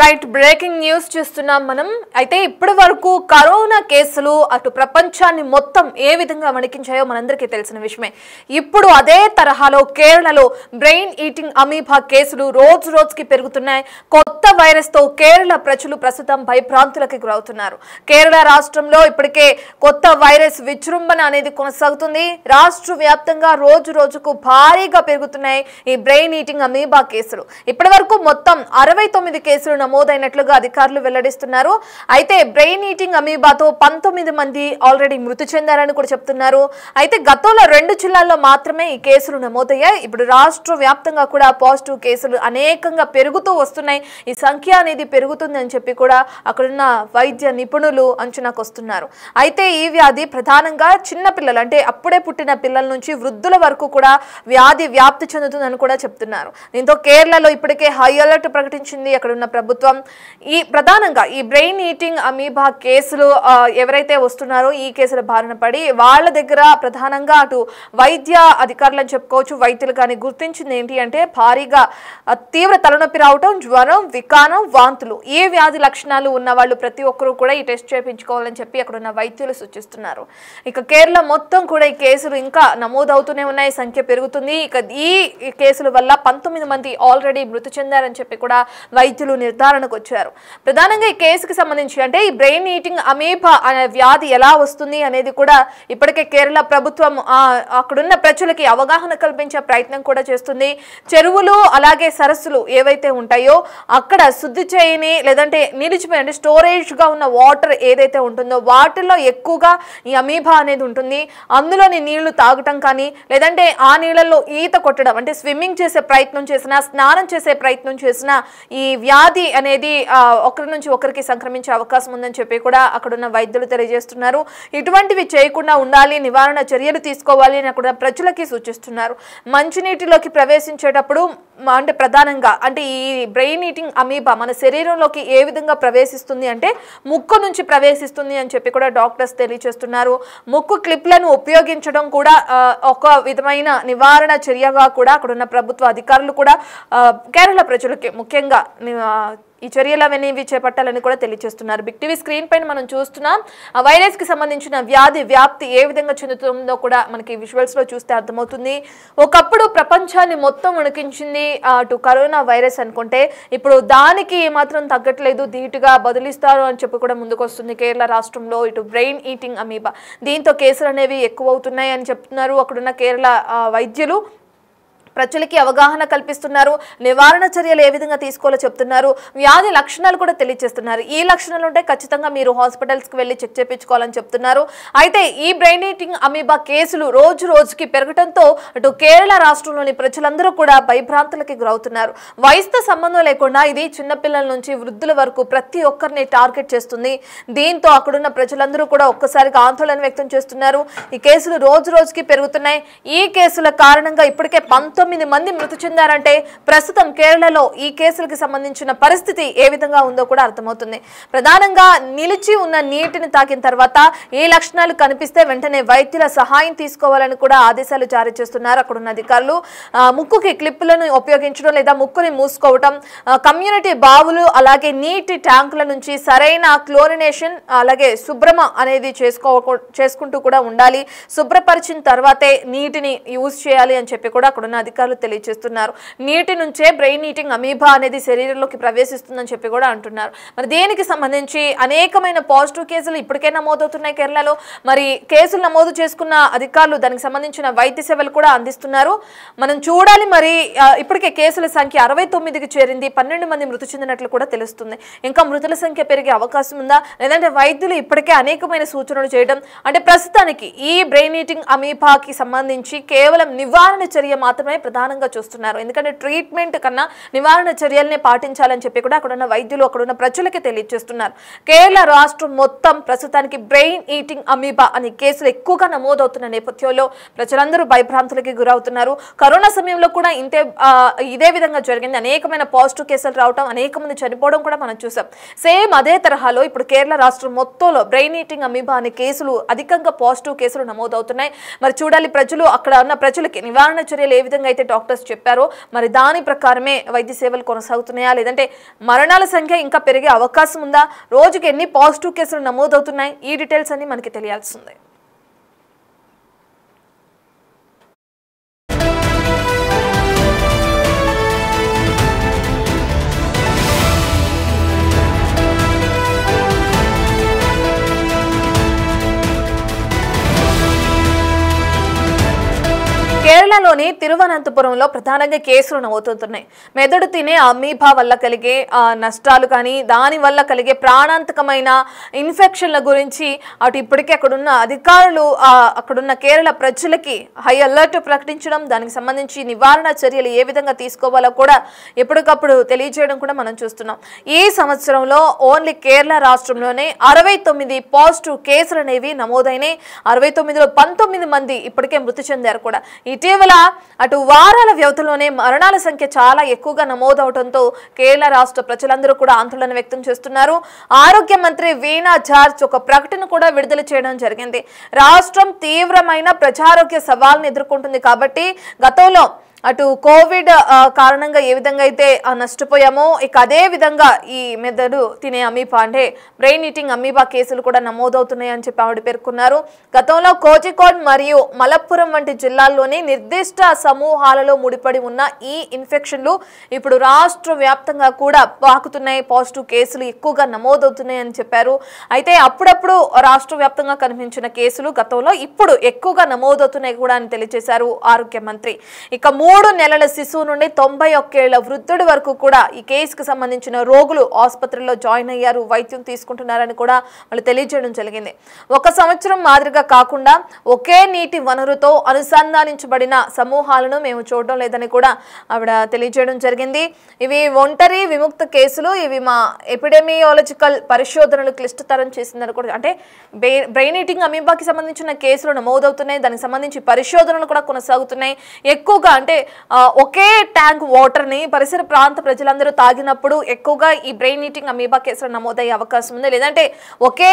Right breaking news చూస్తున్నాం మనం. అయితే ఇప్పటి వరకు కరోనా కేసులు అటు ప్రపంచాన్ని మొత్తం ఏ విధంగా వణికించాయో మనందరికీ తెలిసిన విషయమే. ఇప్పుడు అదే తరహాలో కేరళలో బ్రెయిన్ ఈటింగ్ అమీబా కేసులు రోజు రోజుకి పెరుగుతున్నాయి. కొత్త వైరస్ తో కేరళ ప్రజలు ప్రస్తుతం భయభ్రాంతులకు గురవుతున్నారు. కేరళ రాష్ట్రంలో ఇప్పటికే కొత్త వైరస్ విజృంభణ అనేది కొనసాగుతుంది. రాష్ట్ర వ్యాప్తంగా రోజు రోజుకు భారీగా పెరుగుతున్నాయి ఈ బ్రెయిన్ ఈటింగ్ అమీబా కేసులు. ఇప్పటి వరకు మొత్తం 69 కేసులు నమోదైనట్లుగా అధికారులు వెల్లడిస్తున్నారు. అయితే బ్రెయిన్ ఈటింగ్ అమీబాతో 19 మంది ఆల్రెడీ మృతి చెందారని కూడా చెప్తున్నారు. అయితే గతంలో 2 జిల్లాల్లో మాత్రమే ఈ కేసులు నమోదయ్యాయి. ఇప్పుడు రాష్ట్ర వ్యాప్తంగా కూడా పాజిటివ్ కేసులు అనేకంగా పెరుగుతూ వస్తున్నాయి. ఈ సంఖ్య అనేది పెరుగుతుంది అని చెప్పి కూడా అక్కడున్న వైద్య నిపుణులు అంచనాకు వస్తున్నారు. అయితే ఈ వ్యాధి ప్రధానంగా చిన్న పిల్లలు అంటే అప్పుడే పుట్టిన పిల్లల నుంచి వృద్ధుల వరకు కూడా వ్యాధి వ్యాప్తి చెందుతుందని కూడా చెప్తున్నారు. దీంతో కేరళలో ఇప్పటికే హై అలర్ట్ ప్రకటించింది అక్కడున్న ప్రభుత్వం. ఈ ప్రధానంగా ఈ బ్రెయిన్ ఈటింగ్ అమీబా కేసులు ఎవరైతే వస్తున్నారో ఈ కేసుల బారిన పడి వాళ్ళ దగ్గర ప్రధానంగా అటు వైద్య అధికారులను చెప్పుకోవచ్చు, వైద్యులు కానీ గుర్తించింది ఏంటి అంటే భారీగా తీవ్ర తలనొప్పి రావటం, జ్వరం, వికానం, వాంతులు. ఈ వ్యాధి లక్షణాలు ఉన్న వాళ్ళు ప్రతి ఒక్కరూ కూడా ఈ టెస్ట్ చేయించుకోవాలని చెప్పి అక్కడ ఉన్న వైద్యులు సూచిస్తున్నారు. ఇక కేరళ మొత్తం కూడా ఈ కేసులు ఇంకా నమోదవుతూనే ఉన్నాయి, సంఖ్య పెరుగుతుంది. ఇక ఈ కేసుల వల్ల 19 మంది ఆల్రెడీ మృతి చెందారని చెప్పి కూడా వైద్యులు నిర్ధారణకు వచ్చారు. ప్రధానంగా ఈ కేసుకి సంబంధించి అంటే ఈ బ్రెయిన్ ఈటింగ్ అమీబా అనే వ్యాధి ఎలా వస్తుంది అనేది కూడా ఇప్పటికే కేరళ ప్రభుత్వం అక్కడున్న ప్రజలకి అవగాహన కల్పించే ప్రయత్నం కూడా చేస్తుంది. చెరువులు అలాగే సరస్సులు ఏవైతే ఉంటాయో అక్కడ శుద్ధి చేయని లేదంటే నిలిచిపోయి అంటే స్టోరేజ్ గా ఉన్న వాటర్ ఏదైతే ఉంటుందో వాటిల్లో ఎక్కువగా ఈ అమీబా అనేది ఉంటుంది. అందులోని నీళ్లు తాగటం కానీ లేదంటే ఆ నీళ్ళల్లో ఈత కొట్టడం అంటే స్విమ్మింగ్ చేసే ప్రయత్నం చేసినా, స్నానం చేసే ప్రయత్నం చేసినా ఈ వ్యాధి అనేది ఒకరి నుంచి ఒకరికి సంక్రమించే అవకాశం ఉందని చెప్పి కూడా అక్కడున్న వైద్యులు తెలియజేస్తున్నారు. ఇటువంటివి చేయకుండా ఉండాలి, నివారణ చర్యలు తీసుకోవాలి అని అక్కడ ప్రజలకి సూచిస్తున్నారు. మంచినీటిలోకి ప్రవేశించేటప్పుడు అంటే ప్రధానంగా అంటే ఈ బ్రెయిన్ ఈటింగ్ అమీబా మన శరీరంలోకి ఏ విధంగా ప్రవేశిస్తుంది అంటే ముక్కు నుంచి ప్రవేశిస్తుంది అని చెప్పి కూడా డాక్టర్స్ తెలియజేస్తున్నారు. ముక్కు క్లిప్లను ఉపయోగించడం కూడా ఒక విధమైన నివారణ చర్యగా కూడా అక్కడున్న ప్రభుత్వ అధికారులు కూడా కేరళ ప్రజలకి ముఖ్యంగా ఈ చర్యలు అవన్నీ చేపట్టాలని కూడా తెలియజేస్తున్నారు. బిగ్ టీవీ స్క్రీన్ పైన మనం చూస్తున్నాం ఆ వైరస్ కి సంబంధించిన వ్యాధి వ్యాప్తి ఏ విధంగా చెందుతుందో కూడా మనకి విజువల్స్ లో చూస్తే అర్థమవుతుంది. ఒకప్పుడు ప్రపంచాన్ని మొత్తం వణికించింది అటు కరోనా వైరస్ అనుకుంటే ఇప్పుడు దానికి ఏమాత్రం తగ్గట్లేదు, ధీటుగా బదిలిస్తారు అని చెప్పి కూడా ముందుకు వస్తుంది కేరళ రాష్ట్రంలో ఇటు బ్రెయిన్ ఈటింగ్ అమీబా. దీంతో కేసులు అనేవి ఎక్కువ అవుతున్నాయి అని చెప్తున్నారు అక్కడున్న కేరళ వైద్యులు. ప్రజలకి అవగాహన కల్పిస్తున్నారు, నివారణ చర్యలు ఏ విధంగా తీసుకోవాలో చెప్తున్నారు, వ్యాధి లక్షణాలు కూడా తెలియజేస్తున్నారు. ఈ లక్షణాలు ఉంటే ఖచ్చితంగా మీరు హాస్పిటల్స్కి వెళ్ళి చెక్ చేయించుకోవాలని చెప్తున్నారు. అయితే ఈ బ్రెయిన్ ఈటింగ్ అమీబా కేసులు రోజు రోజుకి పెరగడంతో అటు కేరళ రాష్ట్రంలోని ప్రజలందరూ కూడా భయభ్రాంతులకి గురవుతున్నారు. వయసుతో సంబంధం లేకుండా ఇది చిన్నపిల్లల నుంచి వృద్ధుల వరకు ప్రతి ఒక్కరిని టార్గెట్ చేస్తుంది. దీంతో అక్కడున్న ప్రజలందరూ కూడా ఒక్కసారిగా ఆందోళన వ్యక్తం చేస్తున్నారు. ఈ కేసులు రోజు రోజుకి పెరుగుతున్నాయి. ఈ కేసుల కారణంగా ఇప్పటికే 19 మంది మృతి చెందారంటే ప్రస్తుతం కేరళలో ఈ కేసులకు సంబంధించిన పరిస్థితి ఏ విధంగా ఉందో కూడా అర్థమవుతుంది. ప్రధానంగా నిలిచి ఉన్న నీటిని తాకిన తర్వాత ఏ లక్షణాలు కనిపిస్తే వెంటనే వైద్యుల సహాయం తీసుకోవాలని కూడా ఆదేశాలు జారీ చేస్తున్నారు అక్కడున్న అధికారులు. ముక్కుకి క్లిప్పులను ఉపయోగించడం లేదా ముక్కుని మూసుకోవటం, కమ్యూనిటీ బావులు అలాగే నీటి ట్యాంకుల నుంచి సరైన క్లోరినేషన్ అలాగే శుభ్రమ అనేది చేసుకుంటూ కూడా ఉండాలి. శుభ్రపరిచిన తర్వాతే నీటిని యూజ్ చేయాలి అని చెప్పి కూడా అక్కడున్న అధికారులు తెలియజేస్తున్నారు. నీటి నుంచే బ్రెయిన్ ఈటింగ్ అమీబా అనేది శరీరంలోకి ప్రవేశిస్తుందని చెప్పి కూడా అంటున్నారు. మరి దీనికి సంబంధించి అనేకమైన పాజిటివ్ కేసులు ఇప్పటికే నమోదవుతున్నాయి కేరళలో. మరి కేసులు నమోదు చేసుకున్న అధికారులు దానికి సంబంధించిన వైద్య సేవలు కూడా అందిస్తున్నారు. మనం చూడాలి. మరి ఇప్పటికే కేసుల సంఖ్య 69కి చేరింది. 12 మంది మృతి చెందినట్లు కూడా తెలుస్తుంది. ఇంకా మృతుల సంఖ్య పెరిగే అవకాశం ఉందా లేదంటే వైద్యులు ఇప్పటికే అనేకమైన సూచనలు చేయడం అంటే ప్రస్తుతానికి ఈ బ్రెయిన్ ఈటింగ్ అమీబాకి సంబంధించి కేవలం నివారణ చర్య మాత్రమే ప్రధానంగా చూస్తున్నారు. ఎందుకంటే ట్రీట్మెంట్ కన్నా నివారణ చర్యల్ని పాటించాలని చెప్పి కూడా అక్కడున్న వైద్యులు అక్కడున్న ప్రజలకి తెలియజేస్తున్నారు. కేరళ రాష్ట్రం మొత్తం ప్రస్తుతానికి బ్రెయిన్ ఈటింగ్ అమీబా అనే కేసులు ఎక్కువగా నమోదవుతున్న నేపథ్యంలో ప్రజలందరూ భయభ్రాంతులకి గురవుతున్నారు. కరోనా సమయంలో కూడా ఇదే విధంగా జరిగింది. అనేకమైన పాజిటివ్ కేసులు రావడం, అనేక మంది చనిపోవడం కూడా మనం చూసాం. సేమ్ అదే తరహాలో ఇప్పుడు కేరళ రాష్ట్రం మొత్తంలో బ్రెయిన్ ఈటింగ్ అమీబా అనే కేసులు అధికంగా పాజిటివ్ కేసులు నమోదవుతున్నాయి. మరి చూడాలి ప్రజలు అక్కడ ఉన్న ప్రజలకి నివారణ చర్యలు ఏ విధంగా అయితే డాక్టర్స్ చెప్పారో మరి దాని ప్రకారమే వైద్య సేవలు కొనసాగుతున్నాయా, లేదంటే మరణాల సంఖ్య ఇంకా పెరిగే అవకాశం ఉందా, రోజుకి ఎన్ని పాజిటివ్ కేసులు నమోదవుతున్నాయి, ఈ డీటెయిల్స్ అన్ని మనకి తెలియాల్సిందే. కేరళలోని తిరువనంతపురంలో ప్రధానంగా కేసులు నమోదవుతున్నాయి. మెదడు తినే అమీబా వల్ల కలిగే నష్టాలు కానీ దాని వల్ల కలిగే ప్రాణాంతకమైన ఇన్ఫెక్షన్ల గురించి అటు ఇప్పటికే అక్కడున్న అధికారులు అక్కడున్న కేరళ ప్రజలకి హై అలర్ట్ ప్రకటించడం, దానికి సంబంధించి నివారణ చర్యలు ఏ విధంగా తీసుకోవాలో కూడా ఎప్పటికప్పుడు తెలియజేయడం కూడా మనం చూస్తున్నాం. ఈ సంవత్సరంలో ఓన్లీ కేరళ రాష్ట్రంలోనే 69 పాజిటివ్ కేసులు అనేవి నమోదైనాయి. 69లో 19 మంది ఇప్పటికే మృతి చెందారు కూడా. ఇటీవల అటు వారాల వ్యవధిలోనే మరణాల సంఖ్య చాలా ఎక్కువగా నమోదవడంతో కేరళ రాష్ట్ర ప్రజలందరూ కూడా ఆందోళన వ్యక్తం చేస్తున్నారు. ఆరోగ్య మంత్రి వీణా జార్జ్ ఒక ప్రకటన కూడా విడుదల చేయడం జరిగింది. రాష్ట్రం తీవ్రమైన ప్రజారోగ్య సవాల్ని ఎదుర్కొంటుంది కాబట్టి గతంలో అటు కోవిడ్ కారణంగా ఏ విధంగా అయితే నష్టపోయామో ఇక అదే విధంగా ఈ మెదడు తినే అమీబా అంటే బ్రెయిన్ ఈటింగ్ అమీబా కేసులు కూడా నమోదవుతున్నాయని చెప్పి ఆవిడ పేర్కొన్నారు. గతంలో కోజికోడ్ మరియు మలప్పురం వంటి జిల్లాల్లోని నిర్దిష్ట సమూహాలలో ముడిపడి ఉన్న ఈ ఇన్ఫెక్షన్లు ఇప్పుడు రాష్ట్ర వ్యాప్తంగా కూడా పాకుతున్నాయి. పాజిటివ్ కేసులు ఎక్కువగా నమోదవుతున్నాయని చెప్పారు. అయితే అప్పుడప్పుడు రాష్ట్ర వ్యాప్తంగా కనిపించిన కేసులు గతంలో ఇప్పుడు ఎక్కువగా నమోదవుతున్నాయి కూడా అని తెలియజేశారు ఆరోగ్య మంత్రి. ఇక 3 నెలల శిశువు నుండి 91 ఏళ్ల వృద్ధుడి వరకు కూడా ఈ కేసుకు సంబంధించిన రోగులు ఆసుపత్రిలో జాయిన్ అయ్యారు, వైద్యం తీసుకుంటున్నారని కూడా వాళ్ళు తెలియజేయడం జరిగింది. 1 సంవత్సరం మాదిరిగా కాకుండా ఒకే నీటి వనరుతో అనుసంధానించబడిన సమూహాలను మేము చూడడం లేదని కూడా ఆవిడ తెలియజేయడం జరిగింది. ఇవి ఒంటరి విముక్త కేసులు, ఇవి మా ఎపిడెమియాలజికల్ పరిశోధనలు క్లిష్టతరం చేసిందని కూడా, అంటే బ్రెయిన్ ఈటింగ్ అమీబాకి సంబంధించిన కేసులు నమోదవుతున్నాయి, దానికి సంబంధించి పరిశోధనలు కూడా కొనసాగుతున్నాయి. ఎక్కువగా అంటే ఒకే ట్యాంక్ వాటర్ ని పరిసర ప్రాంత ప్రజలందరూ తాగినప్పుడు ఎక్కువగా ఈ బ్రెయిన్ ఈటింగ్ అమీబా కేసులు నమోదయ్యే అవకాశం ఉంది. లేదంటే ఒకే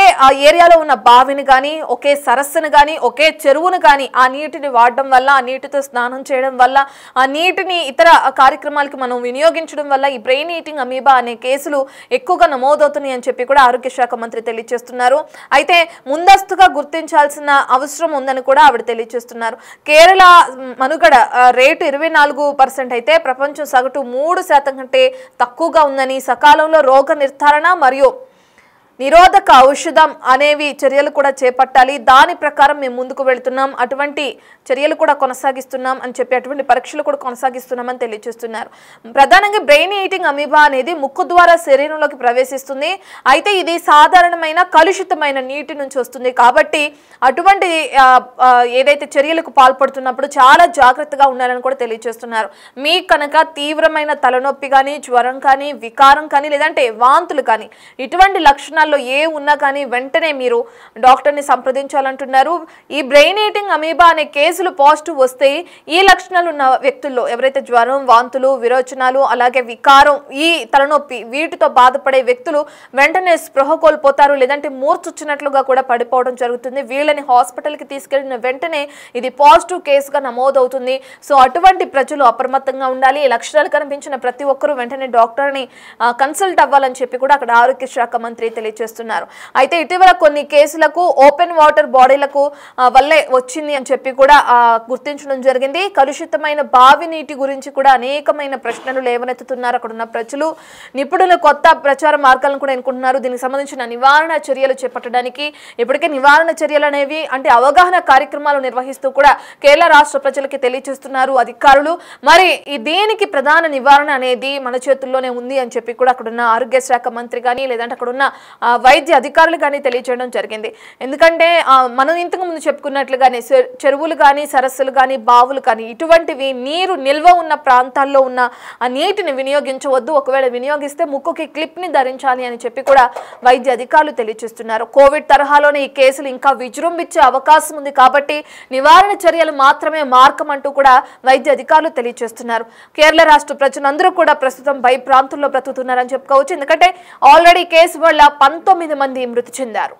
ఏరియాలో ఉన్న బావిని కానీ ఒకే సరస్సును కానీ ఒకే చెరువును కానీ ఆ నీటిని వాడడం వల్ల, ఆ నీటితో స్నానం చేయడం వల్ల, ఆ నీటిని ఇతర కార్యక్రమాలకి మనం వినియోగించడం వల్ల ఈ బ్రెయిన్ ఈటింగ్ అమీబా అనే కేసులు ఎక్కువగా నమోదవుతున్నాయి అని చెప్పి కూడా ఆరోగ్య శాఖ మంత్రి తెలియజేస్తున్నారు. అయితే ముందస్తుగా గుర్తించాల్సిన అవసరం ఉందని కూడా ఆవిడ తెలియజేస్తున్నారు. కేరళ మనుగడ రేటు 24% అయితే ప్రపంచం సగటు 3% కంటే తక్కువగా ఉందని, సకాలంలో రోగ నిర్ధారణ మరియు నిరోధక ఔషధం అనేవి చర్యలు కూడా చేపట్టాలి, దాని ప్రకారం మేము ముందుకు వెళ్తున్నాం, అటువంటి చర్యలు కూడా కొనసాగిస్తున్నాం అని చెప్పి అటువంటి పరీక్షలు కూడా కొనసాగిస్తున్నామని తెలియజేస్తున్నారు. ప్రధానంగా బ్రెయిన్ ఈటింగ్ అమీబా అనేది ముక్కు ద్వారా శరీరంలోకి ప్రవేశిస్తుంది. అయితే ఇది సాధారణమైన కలుషితమైన నీటి నుంచి వస్తుంది కాబట్టి అటువంటి ఏదైతే చర్యలకు పాల్పడుతున్నప్పుడు చాలా జాగ్రత్తగా ఉండాలని కూడా తెలియజేస్తున్నారు. మీకు కనుక తీవ్రమైన తలనొప్పి కానీ, జ్వరం కానీ, వికారం కానీ, లేదంటే వాంతులు కానీ ఇటువంటి లక్షణాలు ఏ ఉన్నా కానీ వెంటనే మీరు డాక్టర్ని సంప్రదించాలంటున్నారు. ఈ బ్రెయిన్ ఈటింగ్ అమీబా అనే కేసులు పాజిటివ్ వస్తే ఈ లక్షణాలు ఉన్న వ్యక్తుల్లో ఎవరైతే జ్వరం, వాంతులు, విరోచనాలు, అలాగే వికారం, ఈ తలనొప్పి వీటితో బాధపడే వ్యక్తులు వెంటనే స్పృహ కోల్పోతారు, లేదంటే మూర్చొచ్చినట్లుగా కూడా పడిపోవడం జరుగుతుంది. వీళ్ళని హాస్పిటల్కి తీసుకెళ్లిన వెంటనే ఇది పాజిటివ్ కేసుగా నమోదవుతుంది. సో అటువంటి ప్రజలు అప్రమత్తంగా ఉండాలి. ఈ లక్షణాలు కనిపించిన ప్రతి ఒక్కరూ వెంటనే డాక్టర్ని కన్సల్ట్ అవ్వాలని చెప్పి కూడా అక్కడ ఆరోగ్య శాఖ మంత్రి తెలియజేస్తున్నారు. అయితే ఇటీవల కొన్ని కేసులకు ఓపెన్ వాటర్ బాడీలకు వల్లే వచ్చింది అని చెప్పి కూడా గుర్తించడం జరిగింది. కలుషితమైన బావి నీటి గురించి కూడా అనేకమైన ప్రశ్నలు లేవనెత్తుతున్నారు అక్కడ ఉన్న ప్రజలు. నిపుణులు కొత్త ప్రచార మార్గాలను కూడా ఎన్నుకుంటున్నారు. దీనికి సంబంధించిన నివారణ చర్యలు చేపట్టడానికి ఇప్పటికే నివారణ చర్యలు అనేవి అంటే అవగాహన కార్యక్రమాలు నిర్వహిస్తూ కూడా కేరళ రాష్ట్ర ప్రజలకి తెలియజేస్తున్నారు అధికారులు. మరి దీనికి ప్రధాన నివారణ అనేది మన చేతుల్లోనే ఉంది అని చెప్పి కూడా అక్కడున్న ఆరోగ్య శాఖ మంత్రి కానీ, లేదంటే అక్కడున్న వైద్య అధికారులు కానీ తెలియజేయడం జరిగింది. ఎందుకంటే మనం ఇంతకు ముందు చెప్పుకున్నట్లుగానే చెరువులు కానీ, సరస్సులు కానీ, బావులు కానీ ఇటువంటివి నీరు నిల్వ ఉన్న ప్రాంతాల్లో ఉన్న ఆ నీటిని వినియోగించవద్దు. ఒకవేళ వినియోగిస్తే ముక్కుకి క్లిప్ని ధరించాలి అని చెప్పి కూడా వైద్య అధికారులు తెలియజేస్తున్నారు. కోవిడ్ తరహాలోనే ఈ కేసులు ఇంకా విజృంభించే అవకాశం ఉంది కాబట్టి నివారణ చర్యలు మాత్రమే మార్గం అంటూ కూడా వైద్య అధికారులు తెలియజేస్తున్నారు. కేరళ రాష్ట్ర ప్రజలందరూ కూడా ప్రస్తుతం భయప్రాంతుల్లో బ్రతుకుతున్నారని చెప్పుకోవచ్చు. ఎందుకంటే ఆల్రెడీ కేసు వల్ల 19 మంది మృతి చెందారు.